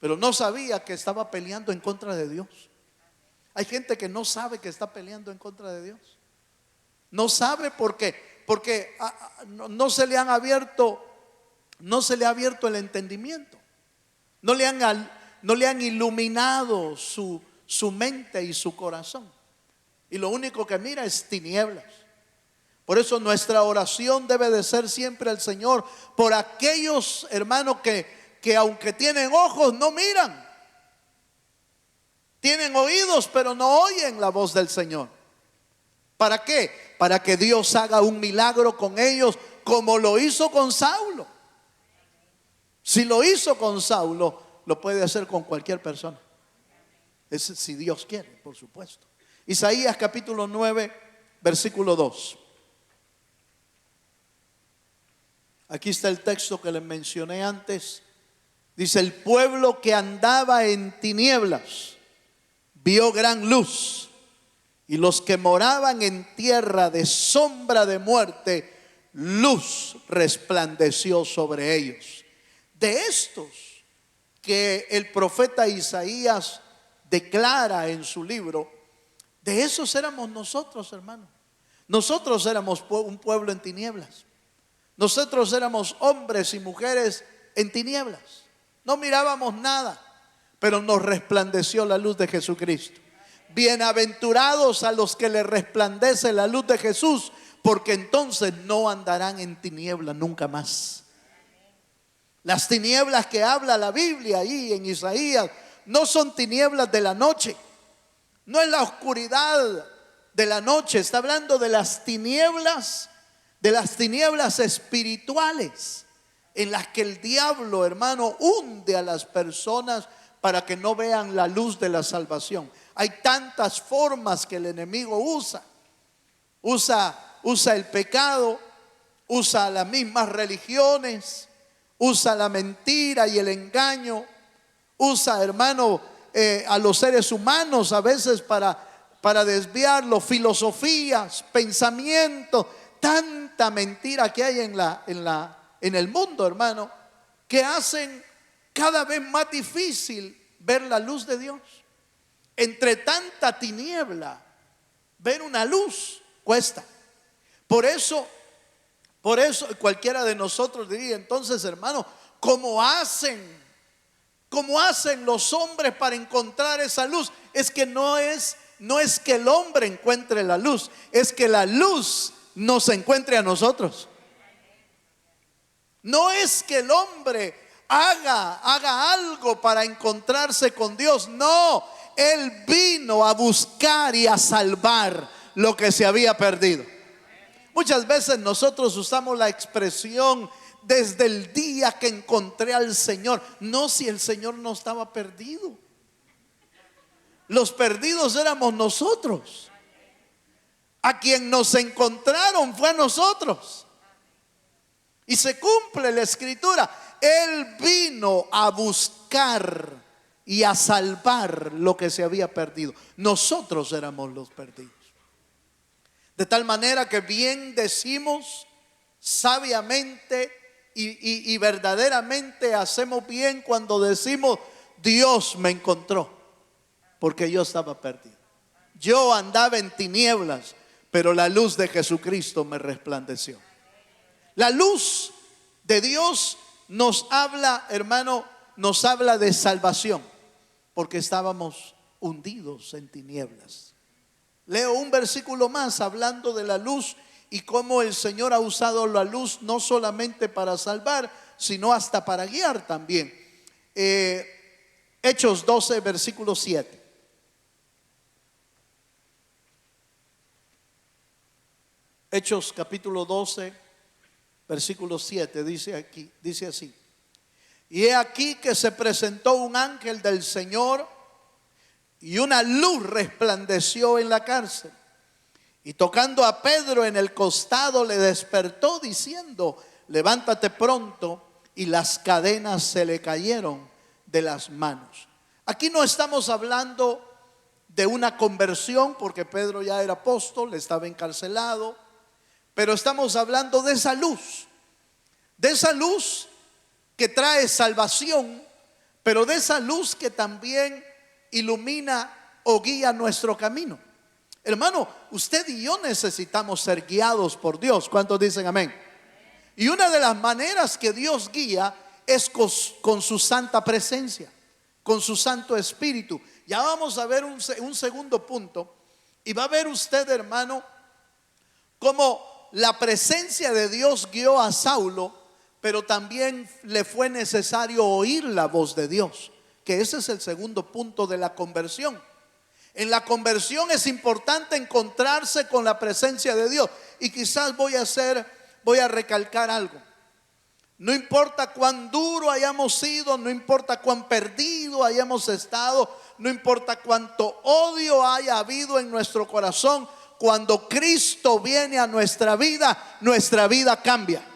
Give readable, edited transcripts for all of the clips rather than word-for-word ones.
pero no sabía que estaba peleando en contra de Dios. Hay gente que no sabe que está peleando en contra de Dios. No sabe porque no se le han abierto, no se le ha abierto el entendimiento. No le han iluminado su mente y su corazón. Y lo único que mira es tinieblas. Por eso nuestra oración debe de ser siempre al Señor por aquellos hermanos que aunque tienen ojos no miran, tienen oídos pero no oyen la voz del Señor. ¿Para qué? Para que Dios haga un milagro con ellos como lo hizo con Saulo. Si lo hizo con Saulo, lo puede hacer con cualquier persona. Es si Dios quiere, por supuesto. Isaías capítulo 9, versículo 2. Aquí está el texto que les mencioné antes. Dice: el pueblo que andaba en tinieblas vio gran luz, y los que moraban en tierra de sombra de muerte, luz resplandeció sobre ellos. De estos que el profeta Isaías declara en su libro, de esos éramos nosotros, hermanos. Nosotros éramos un pueblo en tinieblas. Nosotros éramos hombres y mujeres en tinieblas. No mirábamos nada, pero nos resplandeció la luz de Jesucristo. Bienaventurados a los que les resplandece la luz de Jesús, porque entonces no andarán en tinieblas nunca más. Las tinieblas que habla la Biblia ahí en Isaías no son tinieblas de la noche, no es la oscuridad de la noche. Está hablando de las tinieblas espirituales, en las que el diablo, hermano, hunde a las personas para que no vean la luz de la salvación. Hay tantas formas que el enemigo usa el pecado, usa las mismas religiones, usa la mentira y el engaño, usa, hermano, a los seres humanos a veces para desviarlos, filosofías, pensamientos, tanta mentira que hay en el mundo, hermano, que hacen cada vez más difícil ver la luz de Dios. Entre tanta tiniebla, ver una luz cuesta. Por eso cualquiera de nosotros diría: entonces, hermano, ¿cómo hacen los hombres para encontrar esa luz? Es que no es que el hombre encuentre la luz, es que la luz nos encuentre a nosotros. No es que el hombre haga algo para encontrarse con Dios. No, Él vino a buscar y a salvar lo que se había perdido. Muchas veces nosotros usamos la expresión: desde el día que encontré al Señor. No, si el Señor no estaba perdido. Los perdidos éramos nosotros. A quien nos encontraron fue a nosotros. Y se cumple la escritura: Él vino a buscar y a salvar lo que se había perdido. Nosotros éramos los perdidos. De tal manera que bien decimos, sabiamente y verdaderamente hacemos bien cuando decimos: Dios me encontró, porque yo estaba perdido. Yo andaba en tinieblas, pero la luz de Jesucristo me resplandeció. La luz de Dios nos habla, hermano, nos habla de salvación, porque estábamos hundidos en tinieblas. Leo un versículo más hablando de la luz y cómo el Señor ha usado la luz no solamente para salvar, sino hasta para guiar también. Hechos 12, versículo 7. Hechos capítulo 12, versículo 7, dice así: y he aquí que se presentó un ángel del Señor, y una luz resplandeció en la cárcel, y tocando a Pedro en el costado le despertó diciendo: levántate pronto. Y las cadenas se le cayeron de las manos. Aquí no estamos hablando de una conversión, porque Pedro ya era apóstol, estaba encarcelado, pero estamos hablando de esa luz que trae salvación pero de esa luz que también ilumina o guía nuestro camino. Hermano, usted y yo necesitamos ser guiados por Dios. ¿Cuántos dicen amén? Y una de las maneras que Dios guía es con su santa presencia, con su Santo Espíritu. Ya vamos a ver un segundo punto. Y va a ver usted, hermano, cómo la presencia de Dios guió a Saulo, pero también le fue necesario oír la voz de Dios, que ese es el segundo punto de la conversión. En la conversión es importante encontrarse con la presencia de Dios. Y quizás voy a recalcar algo. No importa cuán duro hayamos sido, no importa cuán perdido hayamos estado, no importa cuánto odio haya habido en nuestro corazón, cuando Cristo viene a nuestra vida cambia.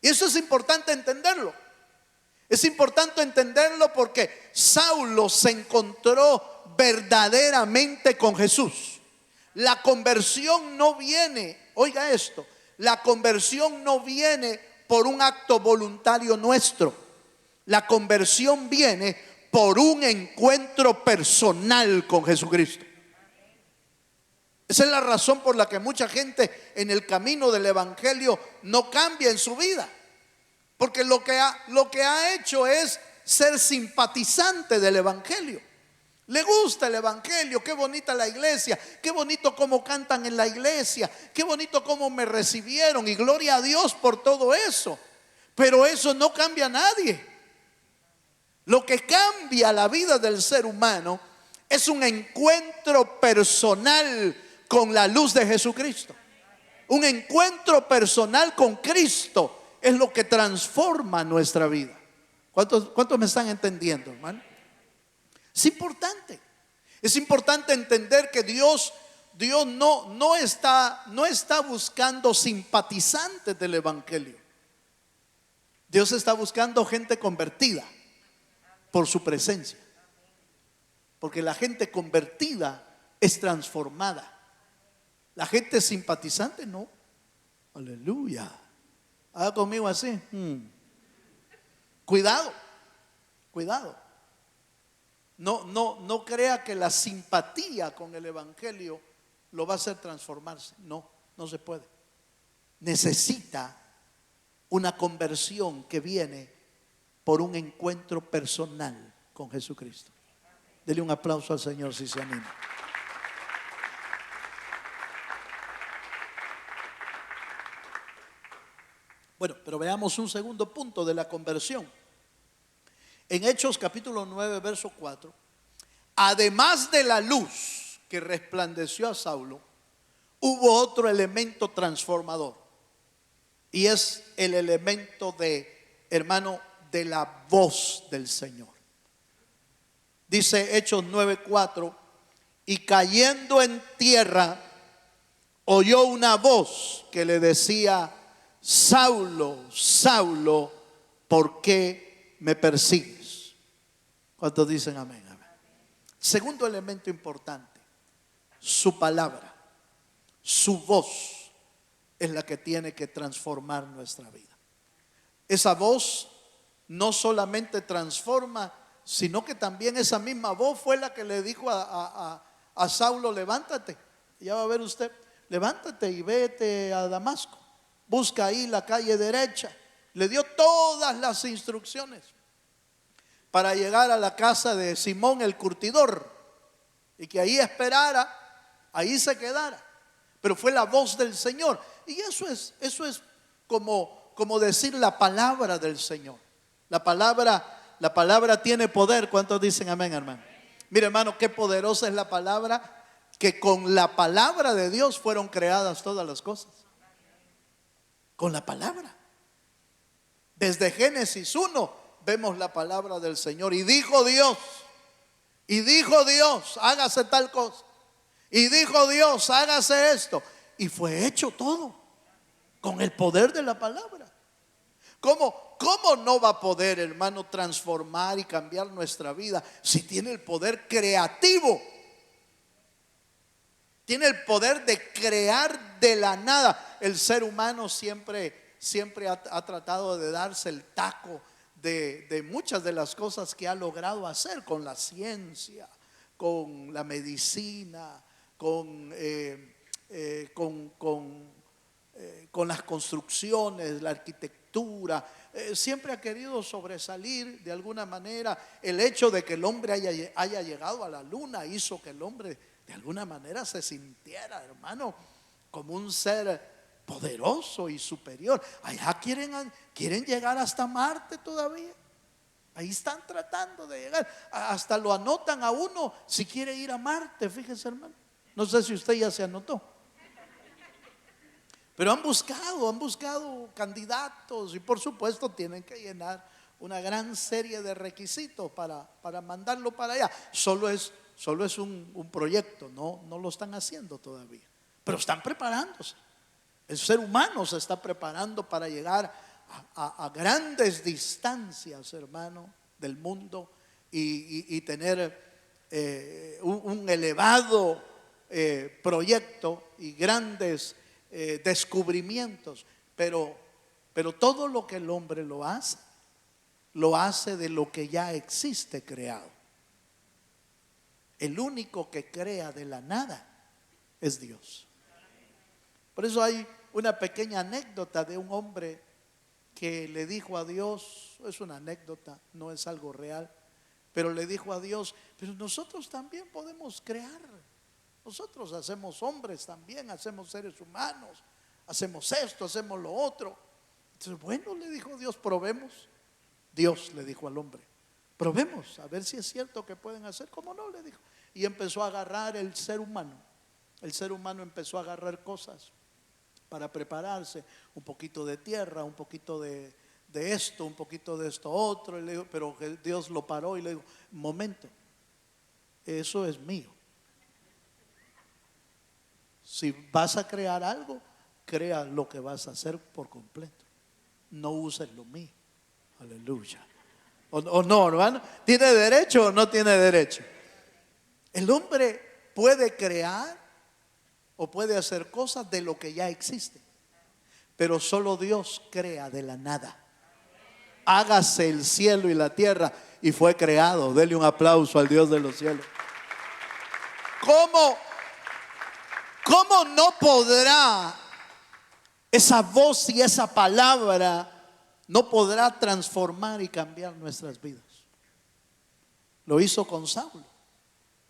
Y eso es importante entenderlo. Es importante entenderlo porque Saulo se encontró verdaderamente con Jesús. La conversión no viene, oiga esto, la conversión no viene por un acto voluntario nuestro. La conversión viene por un encuentro personal con Jesucristo. Esa es la razón por la que mucha gente en el camino del evangelio no cambia en su vida, porque lo que ha hecho es ser simpatizante del evangelio. Le gusta el evangelio, qué bonita la iglesia, qué bonito cómo cantan en la iglesia, qué bonito cómo me recibieron, y gloria a Dios por todo eso. Pero eso no cambia a nadie. Lo que cambia la vida del ser humano es un encuentro personal con la luz de Jesucristo. Un encuentro personal con Cristo es lo que transforma nuestra vida. ¿Cuántos me están entendiendo, hermano? Es importante entender que Dios no está buscando simpatizantes del evangelio. Dios está buscando gente convertida por su presencia, porque la gente convertida es transformada. La gente simpatizante no. Aleluya. Haga conmigo así. Cuidado. No crea que la simpatía con el evangelio lo va a hacer transformarse. No se puede. Necesita una conversión que viene por un encuentro personal con Jesucristo. Dele un aplauso al Señor si se anima. Bueno, pero veamos un segundo punto de la conversión. En Hechos capítulo 9, verso 4, además de la luz que resplandeció a Saulo, hubo otro elemento transformador, y es el elemento hermano, de la voz del Señor. Dice Hechos 9:4, y cayendo en tierra, oyó una voz que le decía: Saulo, Saulo, ¿por qué me persigues? ¿Cuántos dicen amén? Segundo elemento importante, su palabra, su voz es la que tiene que transformar nuestra vida. Esa voz no solamente transforma, sino que también esa misma voz fue la que le dijo a Saulo: levántate, ya va a ver usted, levántate y vete a Damasco, busca ahí la calle derecha. Le dio todas las instrucciones para llegar a la casa de Simón el curtidor, y que ahí esperara, ahí se quedara. Pero fue la voz del Señor. Y eso es como decir la palabra del Señor. La palabra tiene poder. ¿Cuántos dicen amén, hermano? Mire, hermano, qué poderosa es la palabra, que con la palabra de Dios fueron creadas todas las cosas. Con la palabra. Desde Génesis 1 vemos la palabra del Señor. Y dijo Dios, hágase tal cosa. Y dijo Dios, hágase esto. Y fue hecho todo con el poder de la palabra. ¿Cómo no va a poder, hermano, transformar y cambiar nuestra vida si tiene el poder creativo? Tiene el poder de crear de la nada. El ser humano siempre ha tratado de darse el taco de muchas de las cosas que ha logrado hacer con la ciencia, con la medicina, con las construcciones, la arquitectura. Siempre ha querido sobresalir de alguna manera. El hecho de que el hombre haya llegado a la luna hizo que el hombre de alguna manera se sintiera, hermano, como un ser poderoso y superior. Allá quieren llegar hasta Marte todavía. Ahí están tratando de llegar. Hasta lo anotan a uno si quiere ir a Marte, fíjese, hermano. No sé si usted ya se anotó. Pero han buscado candidatos y por supuesto tienen que llenar una gran serie de requisitos para mandarlo para allá. Solo es un proyecto, no lo están haciendo todavía. Pero están preparándose. El ser humano se está preparando para llegar a grandes distancias, hermano, del mundo y tener un elevado proyecto y grandes descubrimientos. Pero todo lo que el hombre lo hace de lo que ya existe creado. El único que crea de la nada es Dios. Por eso hay una pequeña anécdota de un hombre que le dijo a Dios, es una anécdota, no es algo real, pero le dijo a Dios, pero nosotros también podemos crear. Nosotros hacemos hombres también, hacemos seres humanos, hacemos esto, hacemos lo otro. Entonces, bueno, le dijo Dios, probemos. Dios le dijo al hombre, probemos a ver si es cierto que pueden hacer. ¿Cómo no? Le dijo. Y empezó a agarrar el ser humano. El ser humano empezó a agarrar cosas para prepararse, un poquito de tierra, un poquito de esto, un poquito de esto otro. Y le dijo, pero Dios lo paró y le dijo, un momento, eso es mío. Si vas a crear algo, crea lo que vas a hacer por completo. No uses lo mío. Aleluya. O no, hermano, ¿tiene derecho o no tiene derecho? El hombre puede crear o puede hacer cosas de lo que ya existe, pero solo Dios crea de la nada. Hágase el cielo y la tierra y fue creado. Dele un aplauso al Dios de los cielos. ¿Cómo no podrá esa voz y esa palabra no podrá transformar y cambiar nuestras vidas? Lo hizo con Saulo.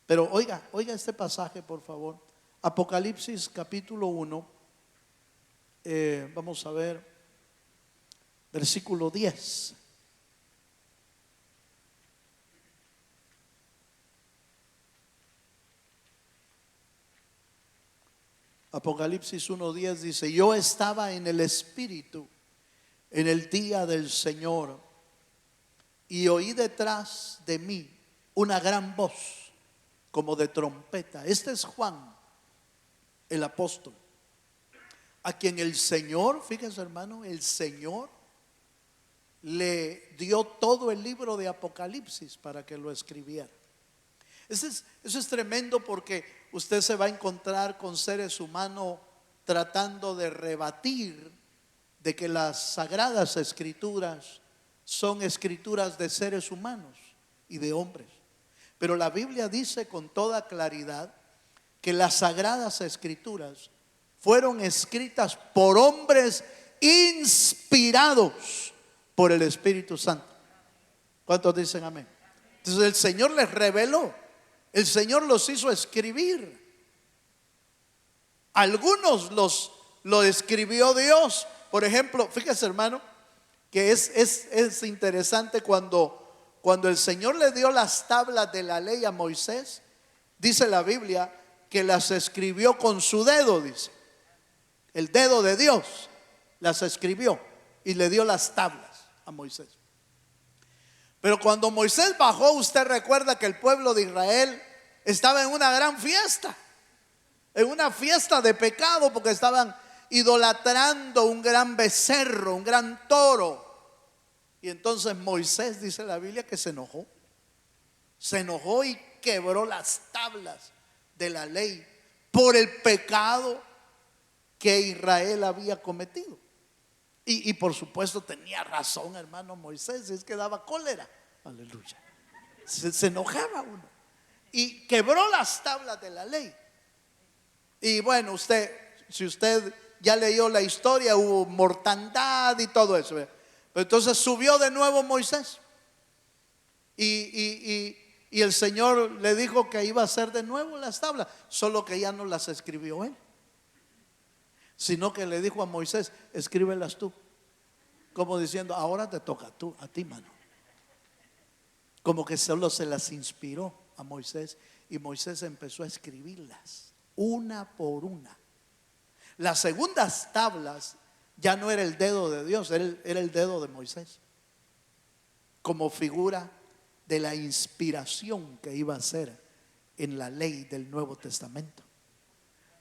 Pero oiga este pasaje, por favor. Apocalipsis capítulo 1, vamos a ver, versículo 10. Apocalipsis 1:10 dice, yo estaba en el Espíritu en el día del Señor y oí detrás de mí una gran voz como de trompeta. Este es Juan, el apóstol, a quien el Señor, fíjese hermano, el Señor le dio todo el libro de Apocalipsis para que lo escribiera. Eso es tremendo, porque usted se va a encontrar con seres humanos tratando de rebatir de que las sagradas escrituras son escrituras de seres humanos y de hombres. Pero la Biblia dice con toda claridad que las sagradas escrituras fueron escritas por hombres inspirados por el Espíritu Santo. ¿Cuántos dicen amén? Entonces el Señor les reveló. El Señor los hizo escribir. Algunos lo escribió Dios. Por ejemplo, fíjese hermano, que es interesante cuando el Señor le dio las tablas de la ley a Moisés. Dice la Biblia que las escribió con su dedo, dice. El dedo de Dios las escribió y le dio las tablas a Moisés. Pero cuando Moisés bajó, usted recuerda que el pueblo de Israel estaba en una gran fiesta, en una fiesta de pecado, porque estaban idolatrando un gran becerro, un gran toro. Y entonces Moisés, dice la Biblia, que se enojó y quebró las tablas de la ley por el pecado que Israel había cometido. Y por supuesto tenía razón, hermano Moisés, es que daba cólera. Aleluya. Se enojaba uno. Y quebró las tablas de la ley. Y bueno, si usted ya leyó la historia, hubo mortandad y todo eso. Pero entonces subió de nuevo Moisés. Y el Señor le dijo que iba a hacer de nuevo las tablas, solo que ya no las escribió él, sino que le dijo a Moisés: escríbelas tú. Como diciendo: ahora te toca a ti, mano. Como que solo se las inspiró a Moisés, y Moisés empezó a escribirlas una por una. Las segundas tablas ya no era el dedo de Dios, era el dedo de Moisés, como figura de la inspiración que iba a ser en la ley del Nuevo Testamento.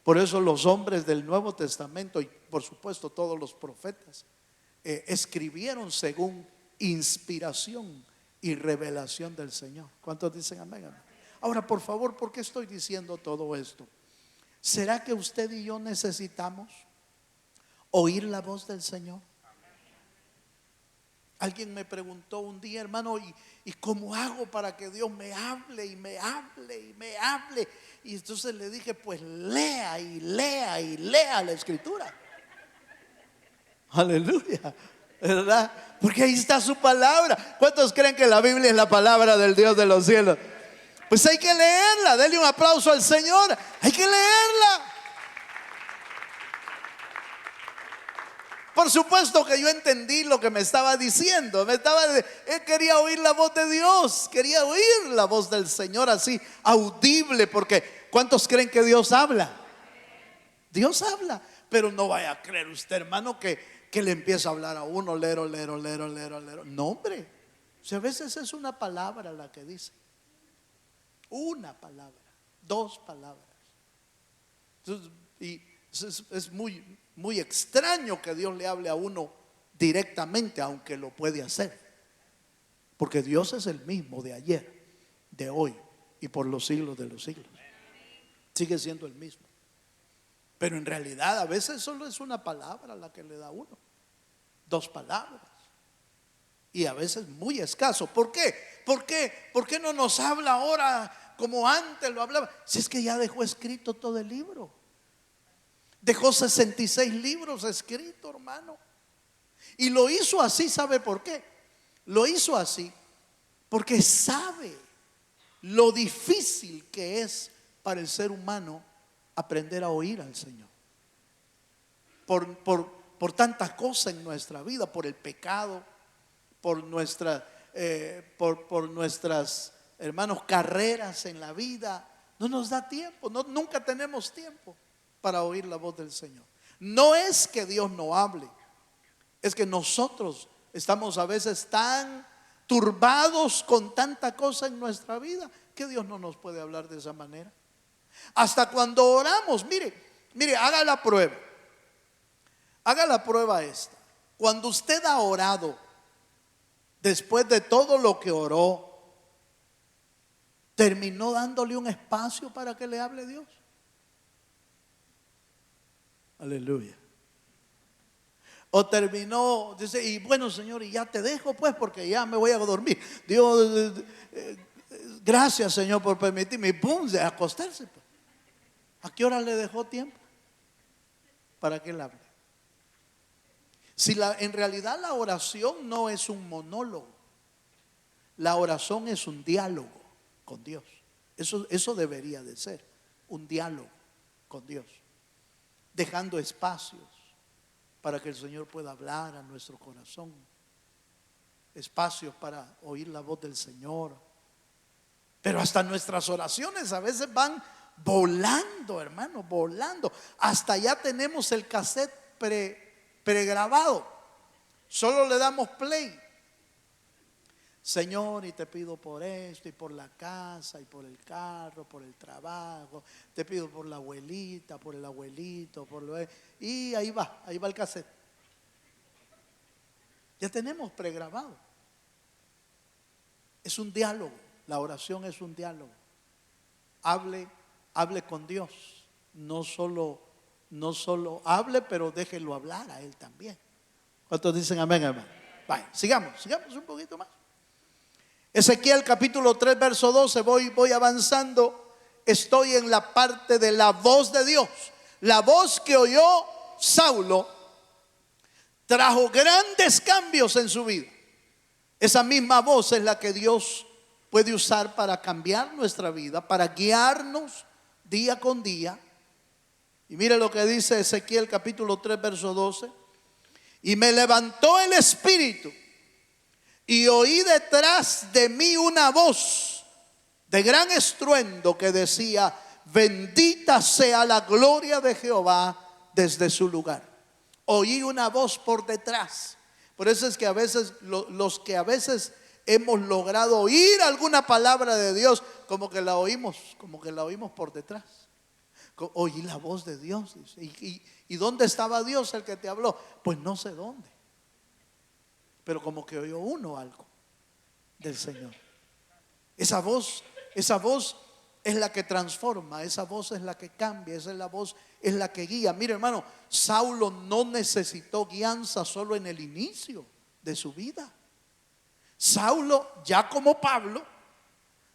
Por eso los hombres del Nuevo Testamento, y por supuesto todos los profetas, escribieron según inspiración y revelación del Señor. ¿Cuántos dicen amén? Ahora, por favor, ¿por qué estoy diciendo todo esto? ¿Será que usted y yo necesitamos oír la voz del Señor? Alguien me preguntó un día: hermano, ¿y cómo hago para que Dios me hable y me hable y me hable? Y entonces le dije: pues lea y lea y lea la Escritura. Aleluya, ¿verdad? Porque ahí está su palabra. ¿Cuántos creen que la Biblia es la palabra del Dios de los cielos? Pues hay que leerla. Denle un aplauso al Señor. Hay que leerla. Por supuesto que yo entendí lo que me estaba diciendo. Él quería oír la voz de Dios, quería oír la voz del Señor así, audible. Porque ¿cuántos creen que Dios habla? Dios habla. Pero no vaya a creer usted, hermano, que le empieza a hablar a uno, lero. No, hombre. Si a veces es una palabra la que dice. Una palabra, dos palabras. Entonces, y es muy extraño que Dios le hable a uno directamente, aunque lo puede hacer. Porque Dios es el mismo de ayer, de hoy y por los siglos de los siglos. Sigue siendo el mismo. Pero en realidad a veces solo es una palabra la que le da a uno, dos palabras. Y a veces muy escaso. ¿Por qué? ¿Por qué no nos habla ahora como antes lo hablaba? Si es que ya dejó escrito todo el libro. Dejó 66 libros escritos, hermano. Y lo hizo así, ¿sabe por qué? Lo hizo así porque sabe lo difícil que es para el ser humano aprender a oír al Señor. Por tantas cosas en nuestra vida, por el pecado, por nuestras hermanos carreras en la vida. No nos da tiempo, nunca tenemos tiempo para oír la voz del Señor. No es que Dios no hable, es que nosotros estamos a veces tan turbados con tanta cosa en nuestra vida que Dios no nos puede hablar de esa manera. Hasta cuando oramos, mire, haga la prueba. Haga la prueba esta. Cuando usted ha orado, después de todo lo que oró, ¿terminó dándole un espacio para que le hable Dios? Aleluya. O terminó, dice: y bueno, Señor, y ya te dejo pues, porque ya me voy a dormir. Dios, gracias, Señor, por permitirme. Y pum, de acostarse pues. ¿A qué hora le dejó tiempo para que él hable? Si en realidad la oración no es un monólogo, la oración es un diálogo con Dios. Eso debería de ser un diálogo con Dios, dejando espacios para que el Señor pueda hablar a nuestro corazón, espacios para oír la voz del Señor. Pero hasta nuestras oraciones a veces van volando, hermano, volando. Hasta ya tenemos el cassette pregrabado. Solo le damos play. Señor, y te pido por esto, y por la casa, y por el carro, por el trabajo. Te pido por la abuelita, por el abuelito, y ahí va el cassette. Ya tenemos pregrabado. Es un diálogo. La oración es un diálogo. Hable con Dios. No solo hable, pero déjelo hablar a Él también. ¿Cuántos dicen amén, hermano? Vaya, sigamos un poquito más. Ezequiel capítulo 3, verso 12, voy avanzando. Estoy en la parte de la voz de Dios. La voz que oyó Saulo trajo grandes cambios en su vida. Esa misma voz es la que Dios puede usar para cambiar nuestra vida, para guiarnos día con día. Y mire lo que dice Ezequiel capítulo 3, verso 12. Y me levantó el espíritu y oí detrás de mí una voz de gran estruendo que decía: bendita sea la gloria de Jehová desde su lugar. Oí una voz por detrás. Por eso es que a veces los que a veces hemos logrado oír alguna palabra de Dios, como que la oímos por detrás. Oí la voz de Dios. ¿Y dónde estaba Dios el que te habló? Pues no sé dónde, pero como que oyó uno algo del Señor. Esa voz es la que transforma, esa voz es la que cambia, esa es la voz, es la que guía. Mire, hermano, Saulo no necesitó guianza solo en el inicio de su vida. Saulo, ya como Pablo,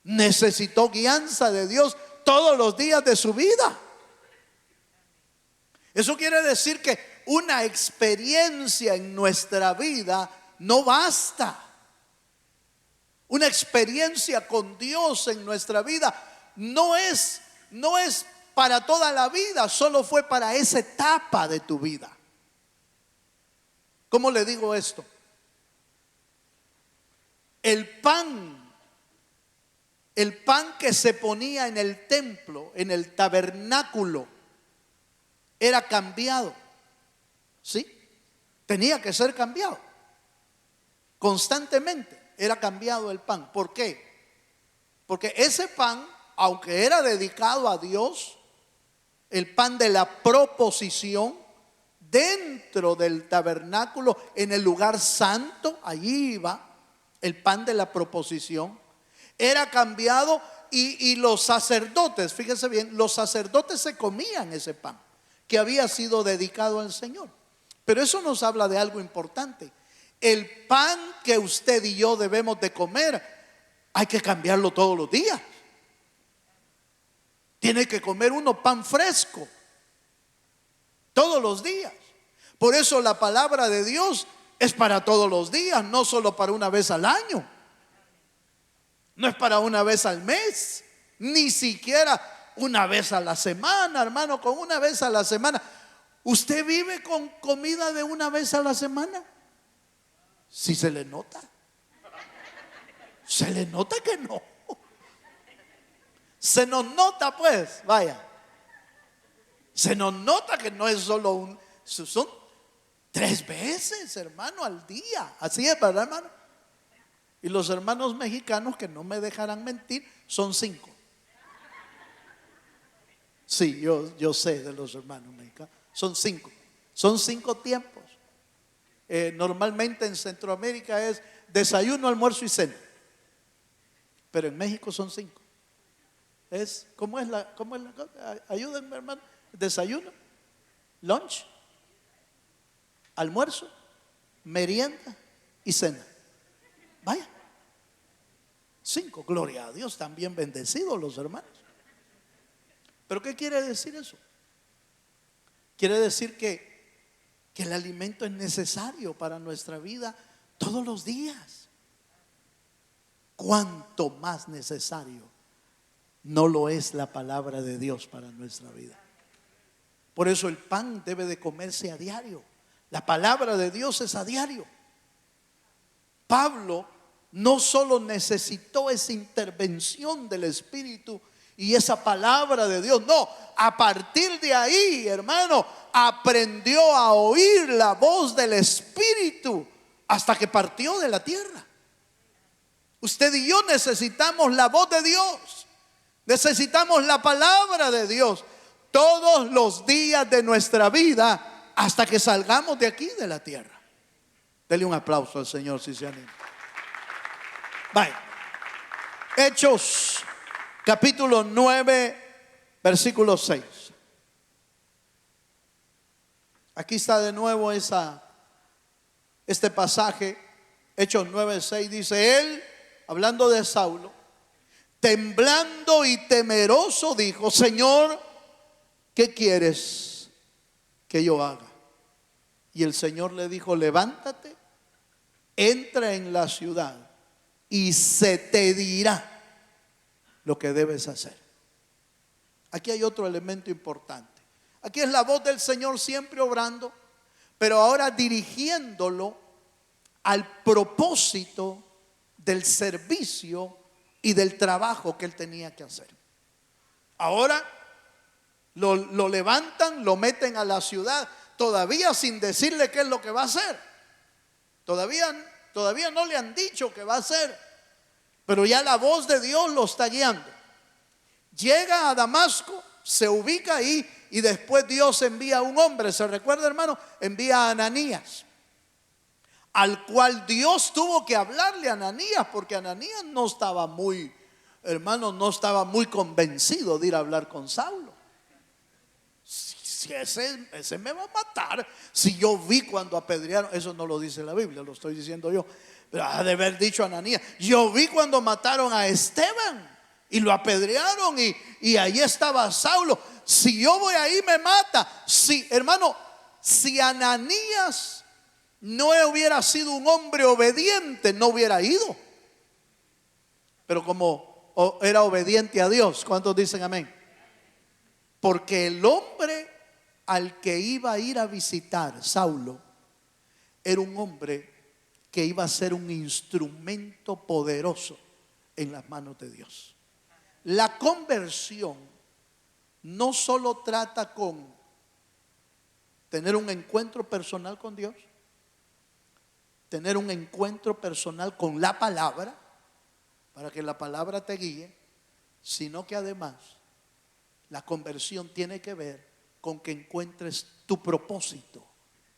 necesitó guianza de Dios todos los días de su vida. Eso quiere decir que una experiencia en nuestra vida no basta. Una experiencia con Dios en nuestra vida no es para toda la vida, solo fue para esa etapa de tu vida. ¿Cómo le digo esto? El pan que se ponía en el templo, en el tabernáculo, era cambiado. ¿Sí? Tenía que ser cambiado. Constantemente era cambiado el pan. ¿Por qué? Porque ese pan, aunque era dedicado a Dios, el pan de la proposición, dentro del tabernáculo, en el lugar santo, allí iba el pan de la proposición, era cambiado. Y los sacerdotes, fíjense bien, los sacerdotes se comían ese pan que había sido dedicado al Señor. Pero eso nos habla de algo importante. El pan que usted y yo debemos de comer, hay que cambiarlo todos los días. Tiene que comer uno pan fresco todos los días. Por eso la palabra de Dios es para todos los días, no solo para una vez al año. No es para una vez al mes, ni siquiera una vez a la semana, hermano. Con una vez a la semana, ¿usted vive con comida de una vez a la semana? Si se le nota. Se le nota que no. Se nos nota, pues, vaya. Se nos nota que no es solo son 3 veces, hermano, al día. Así es, ¿verdad, hermano? Y los hermanos mexicanos, que no me dejarán mentir, son 5. Sí, yo sé de los hermanos mexicanos. Son 5. Son 5 tiempos. Normalmente en Centroamérica es desayuno, almuerzo y cena. Pero en México son 5. ¿Cómo es la cosa? Ayúdenme, hermano. Desayuno, lunch, almuerzo, merienda y cena. Vaya. 5, gloria a Dios, están bien bendecidos los hermanos. ¿Pero qué quiere decir eso? Quiere decir que el alimento es necesario para nuestra vida todos los días. Cuanto más necesario no lo es la palabra de Dios para nuestra vida. Por eso el pan debe de comerse a diario. La palabra de Dios es a diario. Pablo no solo necesitó esa intervención del Espíritu y esa palabra de Dios, no, a partir de ahí, hermano, aprendió a oír la voz del Espíritu hasta que partió de la tierra. Usted y yo necesitamos la voz de Dios, necesitamos la palabra de Dios todos los días de nuestra vida hasta que salgamos de aquí, de la tierra. Dele un aplauso al Señor si se anima. Vaya. Hechos capítulo 9 versículo 6. Aquí está de nuevo esa Este pasaje, Hechos 9:6, dice: él, hablando de Saulo, temblando y temeroso, dijo: Señor, ¿qué quieres que yo haga? Y el Señor le dijo: levántate, entra en la ciudad y se te dirá lo que debes hacer. Aquí hay otro elemento importante. Aquí es la voz del Señor siempre obrando, pero ahora dirigiéndolo al propósito del servicio y del trabajo que él tenía que hacer. Ahora lo levantan, lo meten a la ciudad, todavía sin decirle qué es lo que va a hacer. Todavía no le han dicho qué va a hacer, pero ya la voz de Dios lo está guiando. Llega a Damasco, se ubica ahí, y después Dios envía a un hombre. ¿Se recuerda, hermano? Envía a Ananías, al cual Dios tuvo que hablarle a Ananías, porque Ananías no estaba muy, hermano, no estaba muy convencido de ir a hablar con Saulo. Si ese me va a matar. Si yo vi cuando apedrearon, eso no lo dice la Biblia, lo estoy diciendo yo, pero ha de haber dicho Ananías: yo vi cuando mataron a Esteban y lo apedrearon, y ahí estaba Saulo. Si yo voy ahí me mata. Si, hermano, si Ananías no hubiera sido un hombre obediente, no hubiera ido. Pero como era obediente a Dios, ¿cuántos dicen amén? Porque el hombre al que iba a ir a visitar, Saulo, era un hombre que iba a ser un instrumento poderoso en las manos de Dios. La conversión no solo trata con tener un encuentro personal con Dios, tener un encuentro personal con la palabra, para que la palabra te guíe, sino que además la conversión tiene que ver con que encuentres tu propósito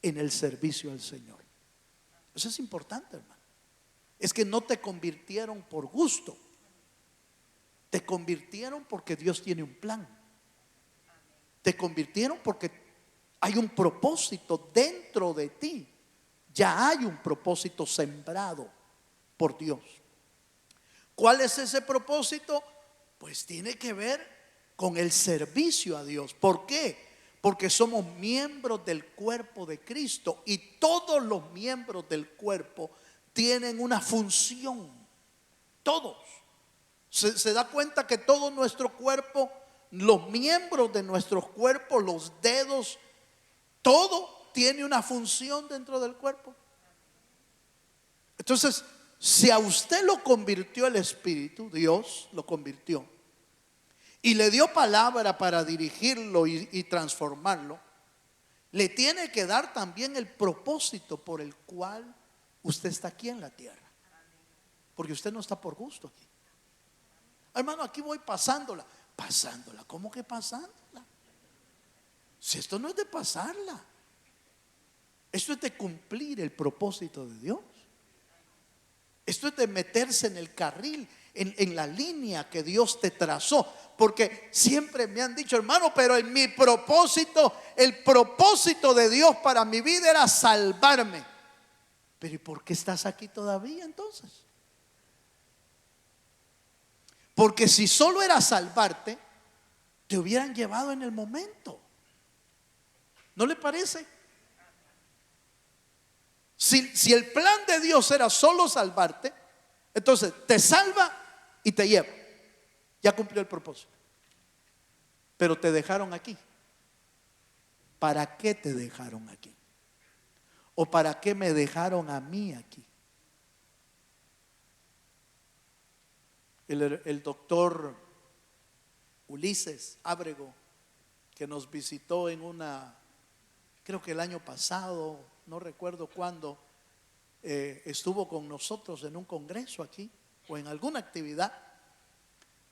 en el servicio al Señor. Eso es importante, hermano. Es que no te convirtieron por gusto, te convirtieron porque Dios tiene un plan. Te convirtieron porque hay un propósito dentro de ti. Ya hay un propósito sembrado por Dios. ¿Cuál es ese propósito? Pues tiene que ver con el servicio a Dios. ¿Por qué? Porque somos miembros del cuerpo de Cristo, y todos los miembros del cuerpo tienen una función. Todos. Se da cuenta que todo nuestro cuerpo, los miembros de nuestros cuerpos, los dedos, todo tiene una función dentro del cuerpo. Entonces, si a usted lo convirtió el Espíritu, Dios lo convirtió, y le dio palabra para dirigirlo y transformarlo, le tiene que dar también el propósito por el cual usted está aquí en la tierra. Porque usted no está por gusto aquí. Hermano, aquí voy pasándola. ¿Cómo que pasándola? Si esto no es de pasarla, esto es de cumplir el propósito de Dios. Esto es de meterse en el carril, en la línea que Dios te trazó. Porque siempre me han dicho: hermano, pero en mi propósito, el propósito de Dios para mi vida era salvarme. Pero ¿y por qué estás aquí todavía entonces? Porque si solo era salvarte, te hubieran llevado en el momento. ¿No le parece? Si el plan de Dios era solo salvarte, entonces te salva y te lleva. Ya cumplió el propósito. Pero te dejaron aquí. ¿Para qué te dejaron aquí? ¿O para qué me dejaron a mí aquí? El doctor Ulises Ábrego, que nos visitó en creo que el año pasado, no recuerdo cuándo, estuvo con nosotros en un congreso aquí o en alguna actividad,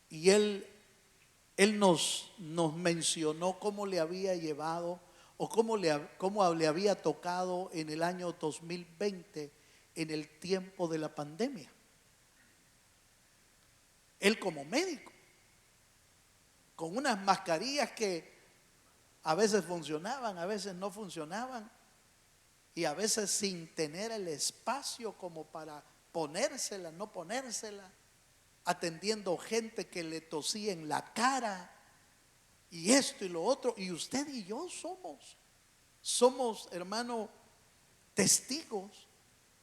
y él nos mencionó cómo le había llevado o cómo le había tocado en el año 2020, en el tiempo de la pandemia. Él como médico, con unas mascarillas que a veces funcionaban, a veces no funcionaban, y a veces sin tener el espacio como para ponérsela, no ponérsela, atendiendo gente que le tosía en la cara y esto y lo otro. Y usted y yo somos, hermano, testigos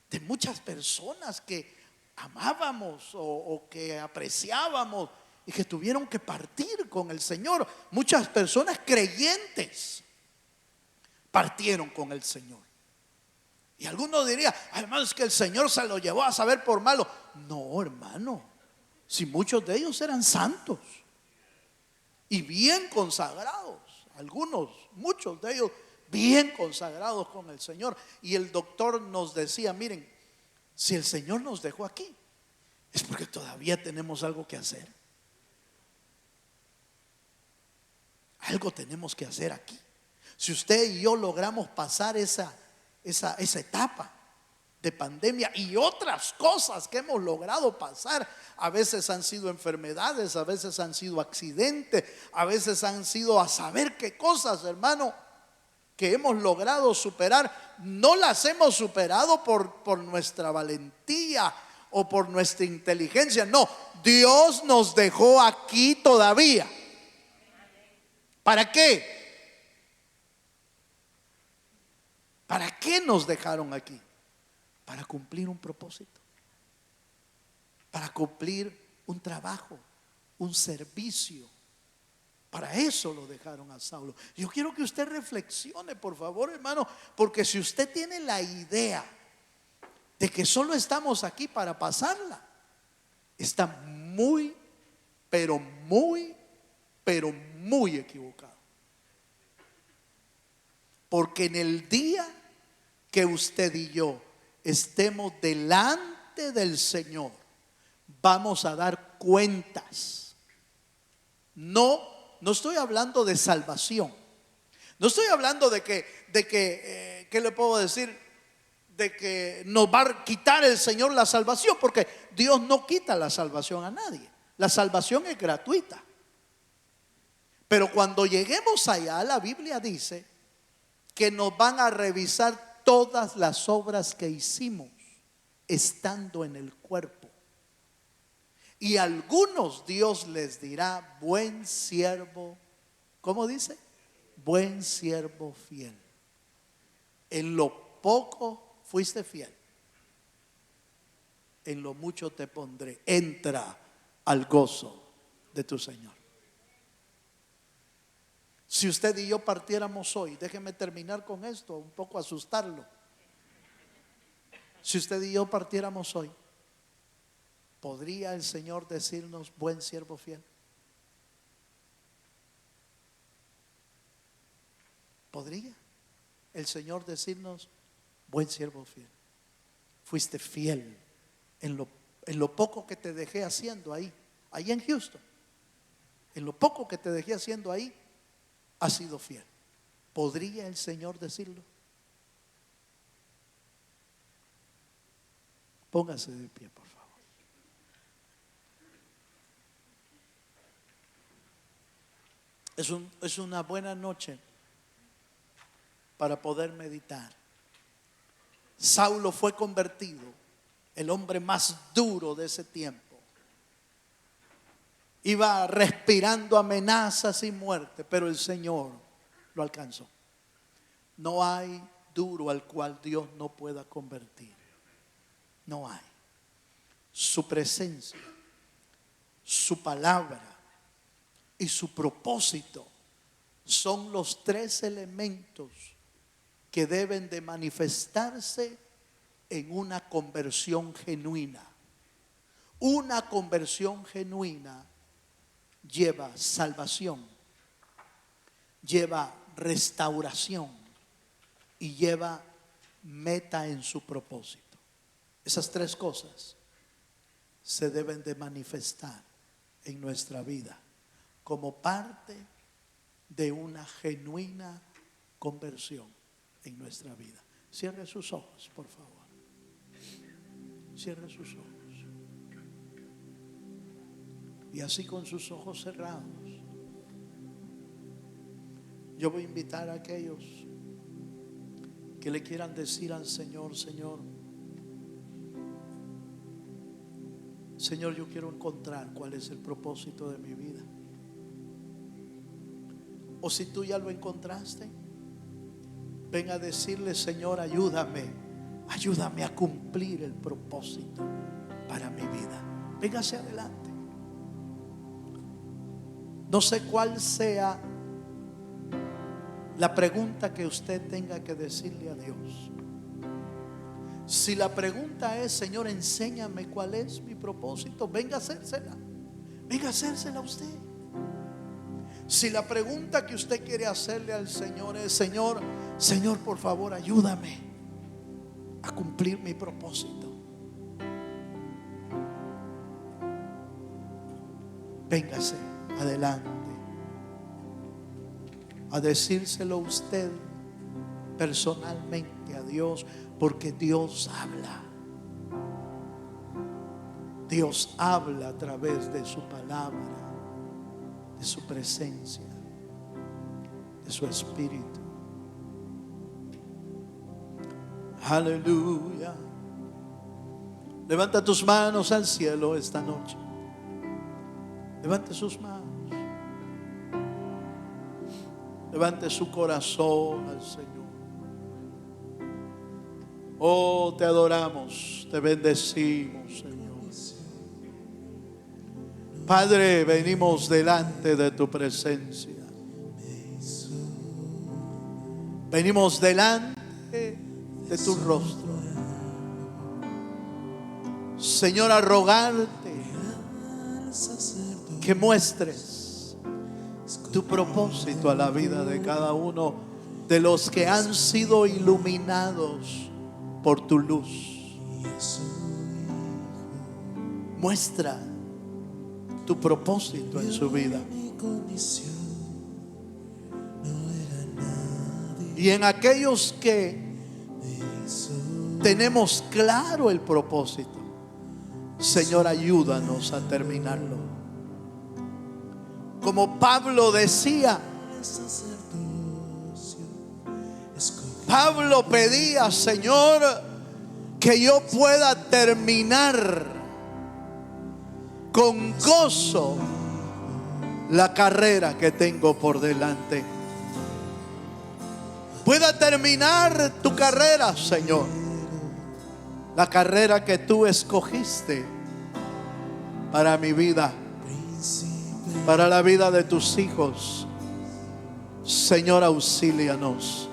de muchas personas que amábamos o que apreciábamos y que tuvieron que partir con el Señor. Muchas personas creyentes partieron con el Señor. Y alguno diría: hermano, es que el Señor se lo llevó a saber por malo. No, hermano, si muchos de ellos eran santos y bien consagrados, algunos, muchos de ellos bien consagrados con el Señor. Y el doctor nos decía: miren, si el Señor nos dejó aquí, es porque todavía tenemos algo que hacer. Algo tenemos que hacer aquí. Si usted y yo logramos pasar esa etapa de pandemia y otras cosas que hemos logrado pasar, a veces han sido enfermedades, a veces han sido accidentes, a veces han sido a saber qué cosas, hermano, que hemos logrado superar. No las hemos superado por nuestra valentía o por nuestra inteligencia. No, Dios nos dejó aquí todavía. ¿Para qué? ¿Para qué nos dejaron aquí? Para cumplir un propósito, para cumplir un trabajo, un servicio. Para eso lo dejaron a Saulo. Yo quiero que usted reflexione, por favor, hermano, porque si usted tiene la idea de que solo estamos aquí para pasarla, está muy, pero muy, pero muy equivocado. Porque en el día que usted y yo estemos delante del Señor, vamos a dar cuentas. No estoy hablando de salvación. No estoy hablando de que ¿qué le puedo decir? De que nos va a quitar el Señor la salvación, porque Dios no quita la salvación a nadie. La salvación es gratuita. Pero cuando lleguemos allá, la Biblia dice que nos van a revisar todas las obras que hicimos estando en el cuerpo. Y a algunos Dios les dirá: buen siervo, ¿cómo dice? Buen siervo fiel. En lo poco fuiste fiel, en lo mucho te pondré. Entra al gozo de tu Señor. Si usted y yo partiéramos hoy, déjeme terminar con esto, un poco asustarlo. Si usted y yo partiéramos hoy, ¿podría el Señor decirnos: buen siervo fiel? ¿Podría el Señor decirnos: buen siervo fiel? Fuiste fiel en lo poco que te dejé haciendo ahí en Houston. En lo poco que te dejé haciendo ahí, has sido fiel. ¿Podría el Señor decirlo? Póngase de pie, por favor. Es una buena noche para poder meditar. Saulo fue convertido, el hombre más duro de ese tiempo. Iba respirando amenazas y muerte, pero el Señor lo alcanzó. No hay duro al cual Dios no pueda convertir. No hay. Su presencia, su palabra y su propósito son los tres elementos que deben de manifestarse en una conversión genuina. Una conversión genuina lleva salvación, lleva restauración y lleva meta en su propósito. Esas tres cosas se deben de manifestar en nuestra vida como parte de una genuina conversión en nuestra vida. Cierre sus ojos, por favor. Cierre sus ojos. Y así, con sus ojos cerrados, yo voy a invitar a aquellos que le quieran decir al Señor: Señor, Señor, yo quiero encontrar cuál es el propósito de mi vida. O si tú ya lo encontraste, ven a decirle: Señor, ayúdame a cumplir el propósito para mi vida. Venga hacia adelante. No sé cuál sea la pregunta que usted tenga que decirle a Dios. Si la pregunta es: Señor, enséñame cuál es mi propósito, venga a hacérsela. Venga a hacérsela a usted. Si la pregunta que usted quiere hacerle al Señor es: Señor, por favor, ayúdame a cumplir mi propósito, véngase adelante a decírselo usted personalmente a Dios, porque Dios habla. Dios habla a través de su palabra, de su presencia, de su espíritu. Aleluya. Levanta tus manos al cielo esta noche. Levante sus manos. Levante su corazón al Señor. Oh, te adoramos, te bendecimos, Señor. Padre, venimos delante de tu presencia. Venimos delante de tu rostro, Señor, a rogarte que muestres tu propósito a la vida de cada uno de los que han sido iluminados por tu luz. Muestra tu propósito en su vida. Y en aquellos que tenemos claro el propósito, Señor, ayúdanos a terminarlo. Como Pablo decía, Pablo pedía: Señor, que yo pueda terminar con gozo la carrera que tengo por delante. Pueda terminar tu carrera, Señor, la carrera que tú escogiste para mi vida, para la vida de tus hijos. Señor, auxílianos.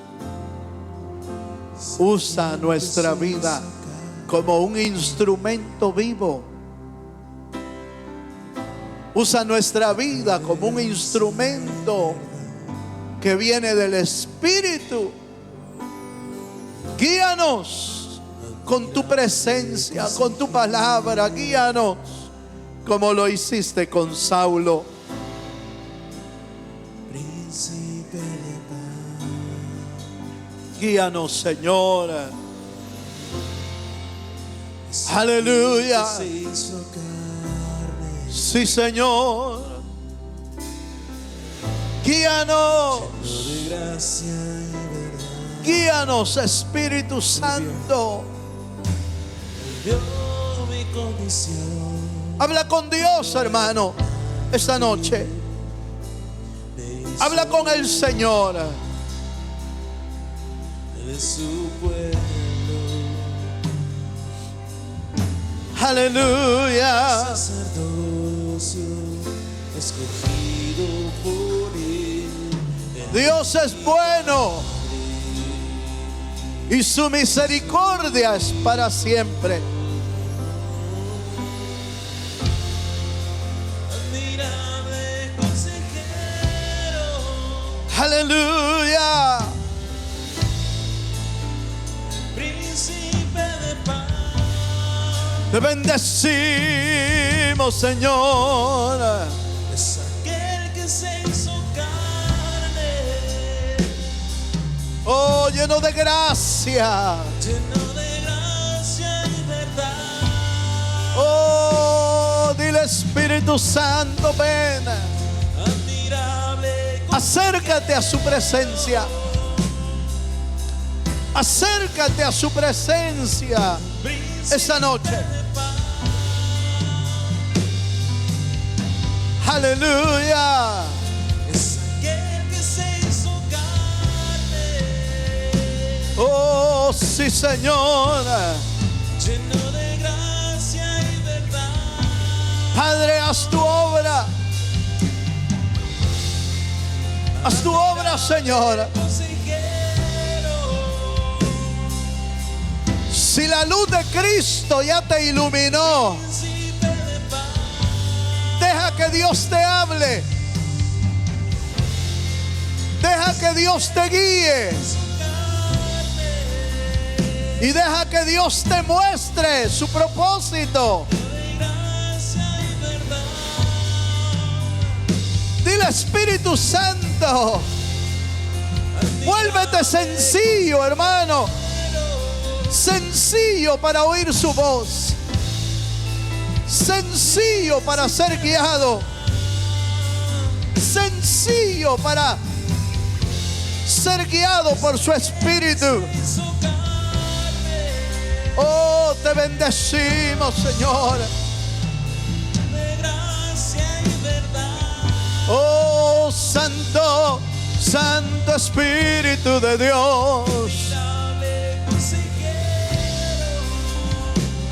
Usa nuestra vida como un instrumento vivo. Usa nuestra vida como un instrumento que viene del Espíritu. Guíanos con tu presencia, con tu palabra. Guíanos como lo hiciste con Saulo. Guíanos, Señor. Aleluya. Sí, Señor. Guíanos. Guíanos, Espíritu Santo. Habla con Dios, hermano, esta noche. Habla con el Señor. Aleluya. Dios es bueno y su misericordia es para siempre. Aleluya. Te bendecimos, Señor. Es aquel que se hizo carne. Oh, lleno de gracia. Lleno de gracia y verdad. Oh, dile: Espíritu Santo, ven. Admirable. Acércate a su presencia. Acércate a su presencia esta noche. Aleluya. Es aquel que se hizo carne, Oh, sí, Señor. lleno de gracia y verdad. Padre, haz tu obra. Haz tu obra, Señor. Si la luz de Cristo ya te iluminó, deja que Dios te hable. Deja que Dios te guíe. Y deja que Dios te muestre su propósito. Dile, Espíritu Santo, vuélvete sencillo, hermano. Sencillo para oír su voz. Sencillo para ser guiado. Sencillo para ser guiado por su Espíritu. Oh, te bendecimos, Señor. Oh, Santo, Santo Espíritu de Dios.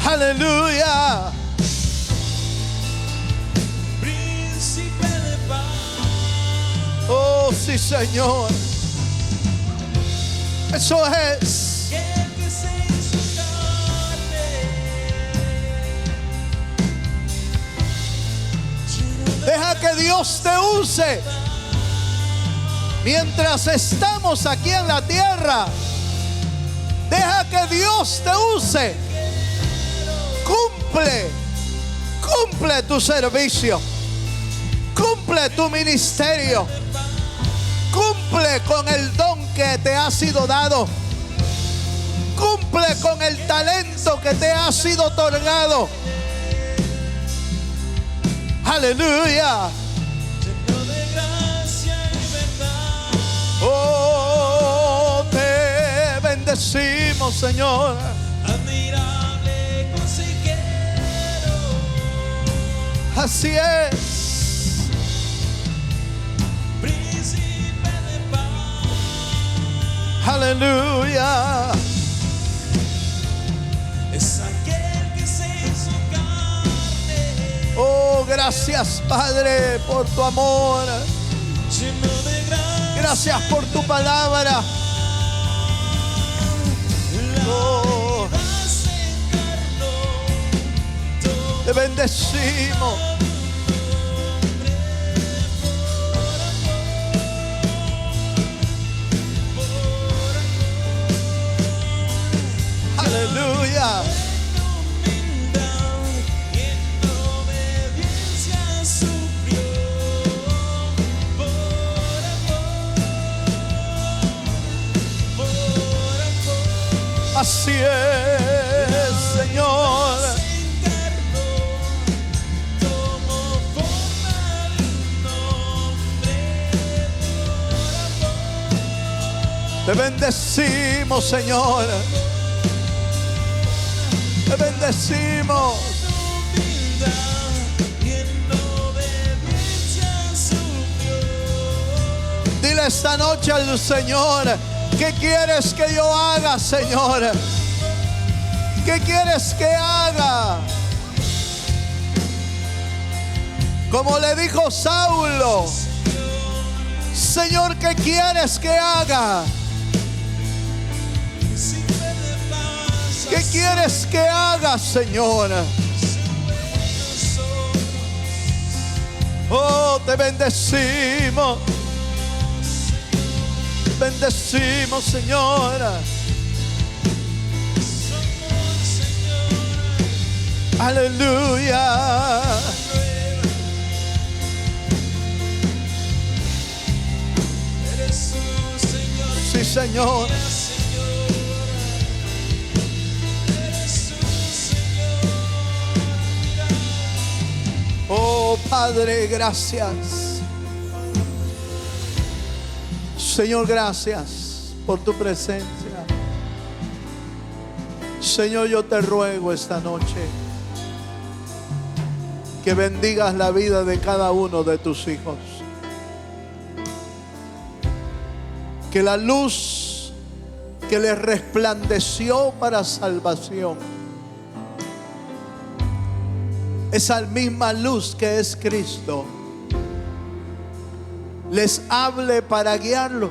Aleluya. Príncipe de paz. Oh, sí, Señor. Eso es. El que se hizo carne. Deja que Dios te use. Mientras estamos aquí en la tierra, deja que Dios te use. Cumple tu servicio. Cumple tu ministerio. Cumple con el don que te ha sido dado. Cumple con el talento que te ha sido otorgado. Aleluya. Lleno de gracia y verdad. Oh, te bendecimos, Señor. Admirable consejero. Así es. Príncipe de paz. Aleluya. Es aquel que se hizo carne. Oh, gracias, Padre, por tu amor. Lleno de gracia. Gracias por tu palabra. Oh, Se encarnó. te bendecimos. Aleluya. Y en obediencia sufrió por amor. Así es, Señor. Se encarnó, tomó forma de un hombre por amor. Te bendecimos, Señor. Te bendecimos. Humildad y en obediencia sufrió. Dile esta noche al Señor, ¿qué quieres que yo haga, Señor? ¿Qué quieres que haga? Como le dijo Saulo, Señor, ¿qué quieres que haga? ¿Qué quieres que haga, Señor? Oh, te bendecimos. Bendecimos, Señora. Aleluya. Eres tú, Señor. Sí, Señor. Oh, Padre, gracias. Señor, gracias por tu presencia. Señor, yo te ruego esta noche que bendigas la vida de cada uno de tus hijos. Que la luz que les resplandeció para salvación, esa misma luz que es Cristo, les hable para guiarlos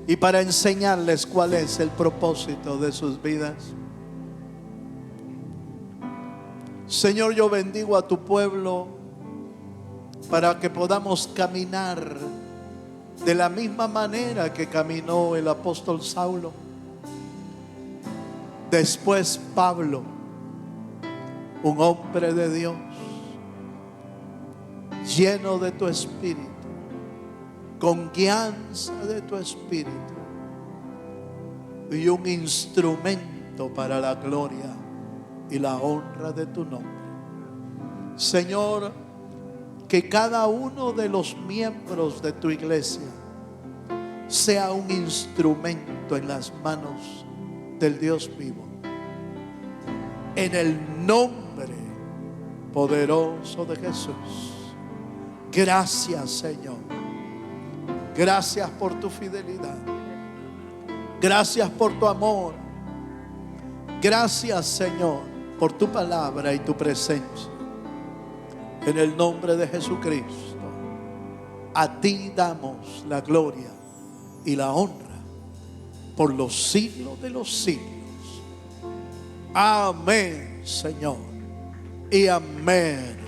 y para enseñarles cuál es el propósito de sus vidas. Señor, yo bendigo a tu pueblo para que podamos caminar de la misma manera que caminó el apóstol Saulo, después Pablo, un hombre de Dios, lleno de tu espíritu, con guianza de tu espíritu, y un instrumento para la gloria y la honra de tu nombre. Señor, que cada uno de los miembros de tu iglesia sea un instrumento en las manos del Dios vivo. En el nombre poderoso de Jesús. Gracias, Señor. Gracias por tu fidelidad. Gracias por tu amor. Gracias, Señor, por tu palabra y tu presencia. En el nombre de Jesucristo, a ti damos la gloria y la honra por los siglos de los siglos. Amén, Señor, y amén.